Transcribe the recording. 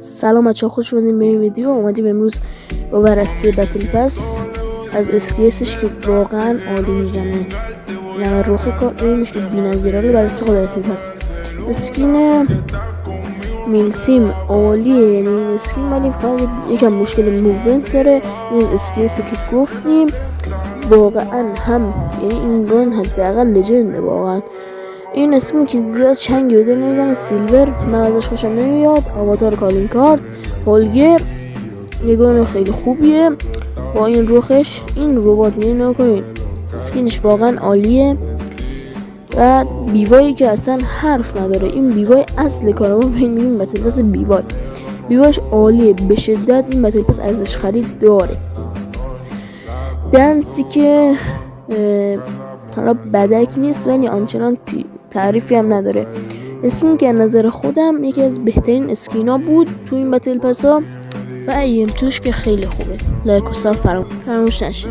سلام بچه ها، خوش اومدین به این ویدیو. اومدیم امروز با بررسی بتل پس از اسکیسش که واقعا عالی میزنه. این روخ کار میشه که بی‌نظیره رو بررسی خود بتل پس. اسکین میلسیم عالیه، یعنی این اسکین ولی فقط یکم مشکل موومنت داره. این اسکیسی که گفتیم واقعا هم یعنی این گان حداقل لجنده واقعا. این اسکین که زیاد چنگی بده نمیزنه. سیلور من ازش خوشم نمیاد. آواتار کالین کارت هولگر یه گان خیلی خوبیه با این روخش. این ربات نگاه کنین اسکینش واقعا عالیه و بیوایی که اصلا حرف نداره. این بیوای اصل کاره ما میگیم بتل پس بیوایش عالیه به شدت. این بتل پس ارزش خرید داره. دنسی که حالا بدک نیست ولی آنچنان تعریفی هم نداره. اسکین که نظر خودم یکی از بهترین اسکینا بود تو این بتل پس ها و ایم توش که خیلی خوبه. لایک و ساب فراموش نشه.